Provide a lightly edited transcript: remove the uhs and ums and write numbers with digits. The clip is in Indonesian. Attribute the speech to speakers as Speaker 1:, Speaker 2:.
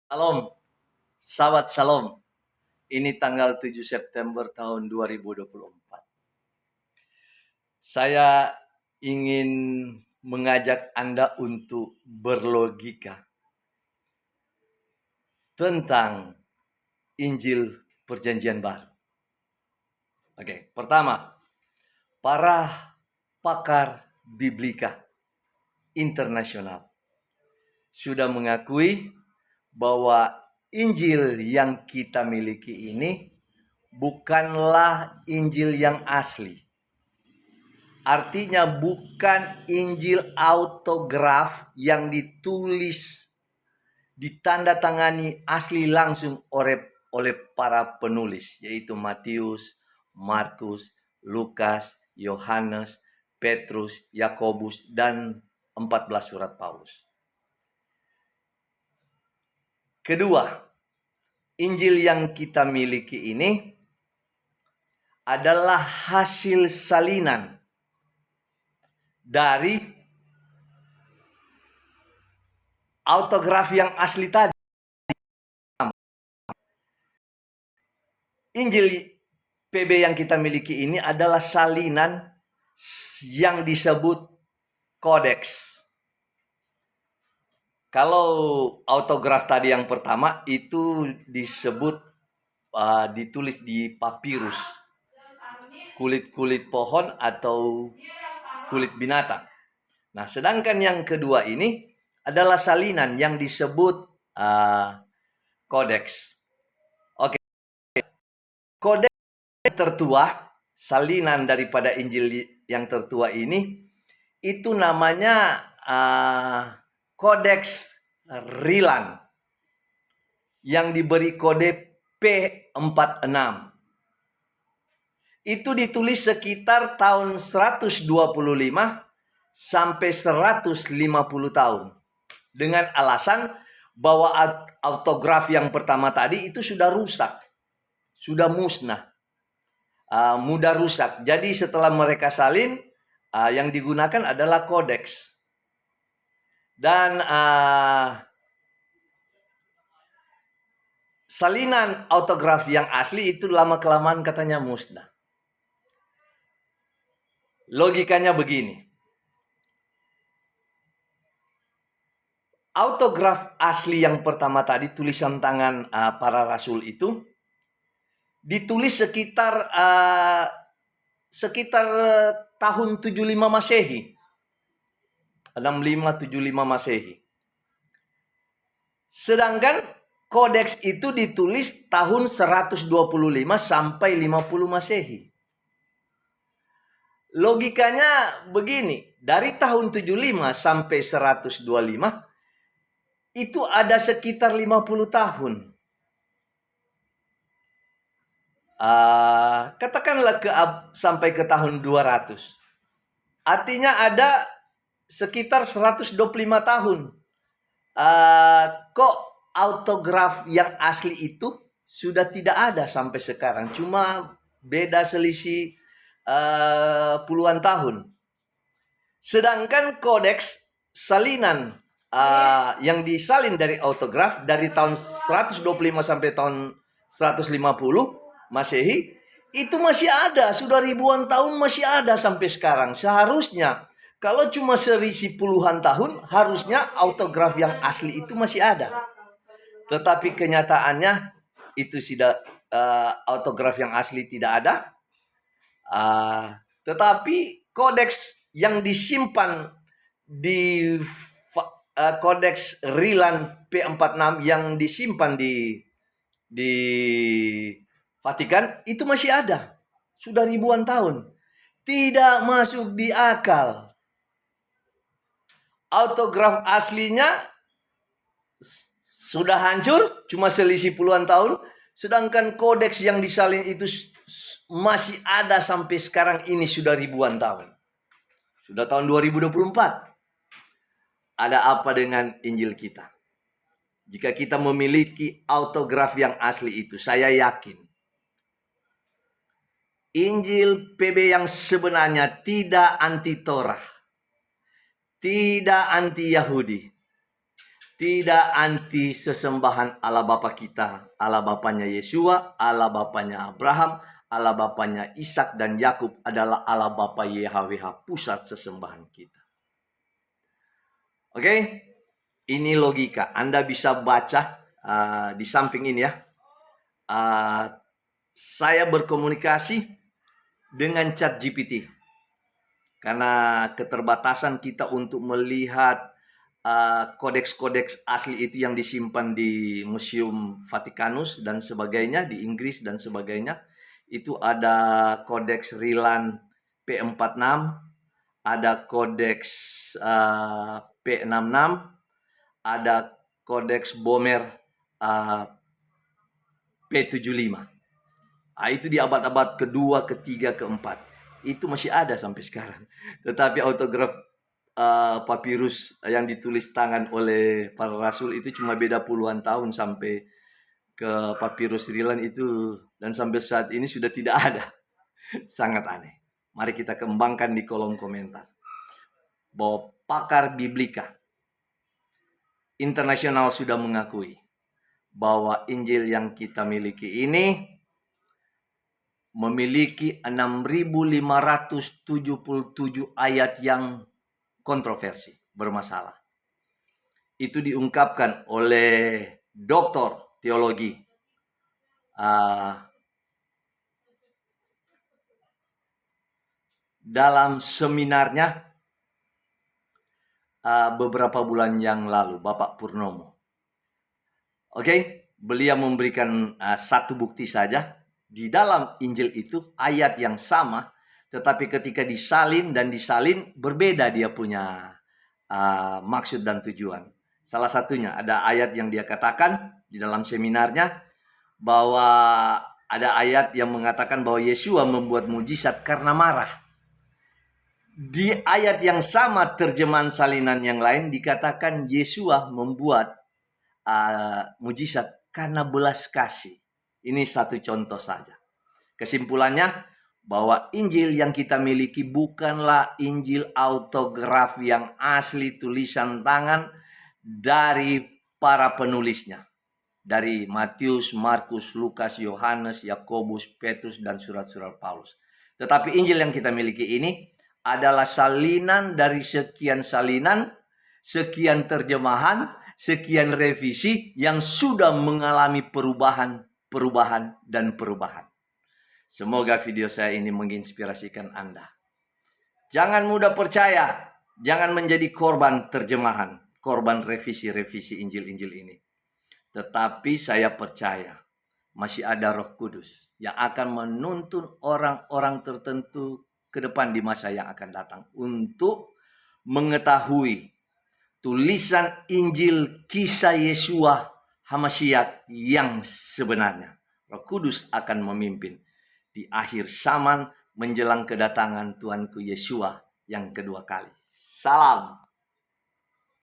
Speaker 1: Shalom, sahabat Shalom. Ini tanggal 7 September tahun 2024. Saya ingin mengajak Anda untuk berlogika tentang Injil Perjanjian Baru. Oke, pertama, para pakar Biblika internasional sudah mengakui bahwa Injil yang kita miliki ini bukanlah Injil yang asli. Artinya bukan Injil autograf yang ditulis, ditandatangani asli langsung oleh para penulis, yaitu Matius, Markus, Lukas, Yohanes, Petrus, Yakobus, dan 14 surat Paulus. Kedua, Injil yang kita miliki ini adalah hasil salinan dari autograf yang asli tadi. Injil PB yang kita miliki ini adalah salinan yang disebut kodeks. Kalau autograf tadi yang pertama itu disebut ditulis di papirus, kulit-kulit pohon atau kulit binatang. Nah, sedangkan yang kedua ini adalah salinan yang disebut kodeks. Oke, kodeks tertua, salinan daripada Injil yang tertua ini, itu namanya kodeks Rilan yang diberi kode P46. Itu ditulis sekitar tahun 125 sampai 150 tahun. Dengan alasan bahwa autograf yang pertama tadi itu sudah rusak, sudah musnah, mudah rusak. Jadi setelah mereka salin, yang digunakan adalah kodeks. Dan salinan autograf yang asli itu lama-kelamaan katanya musnah. Logikanya begini. Autograf asli yang pertama tadi, tulisan tangan para rasul itu, ditulis sekitar tahun 75 Masehi. 6575 Masehi. Sedangkan kodeks itu ditulis tahun 125 sampai 50 Masehi. Logikanya begini, dari tahun 75 sampai 125 itu ada sekitar 50 tahun. Katakanlah sampai ke tahun 200. Artinya ada sekitar 125 tahun. Kok autograf yang asli itu sudah tidak ada sampai sekarang. Cuma beda selisih puluhan tahun. Sedangkan kodeks salinan yang disalin dari autograf dari tahun 125 sampai tahun 150 Masehi itu masih ada, sudah ribuan tahun masih ada sampai sekarang. Seharusnya kalau cuma selisih puluhan tahun, harusnya autograf yang asli itu masih ada. Tetapi kenyataannya itu tidak, autograf yang asli tidak ada. Tetapi kodeks yang disimpan di kodeks Rilan P46 yang disimpan di Vatikan itu masih ada. Sudah ribuan tahun. Tidak masuk di akal. Autograf aslinya sudah hancur, cuma selisih puluhan tahun. Sedangkan kodeks yang disalin itu masih ada sampai sekarang ini, sudah ribuan tahun. Sudah tahun 2024. Ada apa dengan Injil kita? Jika kita memiliki autograf yang asli itu, saya yakin Injil PB yang sebenarnya tidak anti Torah, tidak anti Yahudi, tidak anti sesembahan Allah Bapa kita, Allah Bapanya Yesua, Allah Bapanya Abraham, Allah Bapanya Ishak dan Yakub adalah Allah Bapa YHWH, pusat sesembahan kita. Oke, ini logika. Anda bisa baca di samping ini ya. Saya berkomunikasi dengan ChatGPT karena keterbatasan kita untuk melihat kodeks-kodeks asli itu yang disimpan di Museum Vatikanus dan sebagainya di Inggris dan sebagainya. Itu ada kodeks Rilan P46, ada kodeks P66, ada kodeks Bomer P75. Itu di abad-abad kedua, ketiga, keempat. Itu masih ada sampai sekarang. Tetapi autograf papirus yang ditulis tangan oleh para rasul itu cuma beda puluhan tahun sampai ke papirus Rilan itu, dan sampai saat ini sudah tidak ada. Sangat aneh. Mari kita kembangkan di kolom komentar bahwa pakar biblika internasional sudah mengakui bahwa Injil yang kita miliki ini memiliki 6.577 ayat yang kontroversi, bermasalah. Itu diungkapkan oleh doktor teologi dalam seminarnya beberapa bulan yang lalu, Bapak Purnomo. Oke, beliau memberikan satu bukti saja. Di dalam Injil itu ayat yang sama, tetapi ketika disalin berbeda dia punya maksud dan tujuan. Salah satunya ada ayat yang dia katakan di dalam seminarnya bahwa ada ayat yang mengatakan bahwa Yesua membuat mujizat karena marah. Di ayat yang sama terjemahan salinan yang lain dikatakan Yesua membuat mujizat karena belas kasih. Ini satu contoh saja. Kesimpulannya bahwa Injil yang kita miliki bukanlah Injil autograf yang asli tulisan tangan dari para penulisnya. Dari Matius, Markus, Lukas, Yohanes, Yakobus, Petrus, dan surat-surat Paulus. Tetapi Injil yang kita miliki ini adalah salinan dari sekian salinan, sekian terjemahan, sekian revisi yang sudah mengalami perubahan. Semoga video saya ini menginspirasikan Anda. Jangan mudah percaya, jangan menjadi korban terjemahan, korban revisi-revisi Injil-Injil ini. Tetapi saya percaya masih ada Roh Kudus yang akan menuntun orang-orang tertentu ke depan di masa yang akan datang untuk mengetahui tulisan Injil kisah Yesua Hamasyiat yang sebenarnya. Roh Kudus akan memimpin di akhir zaman menjelang kedatangan Tuanku Yesua yang kedua kali. Salam.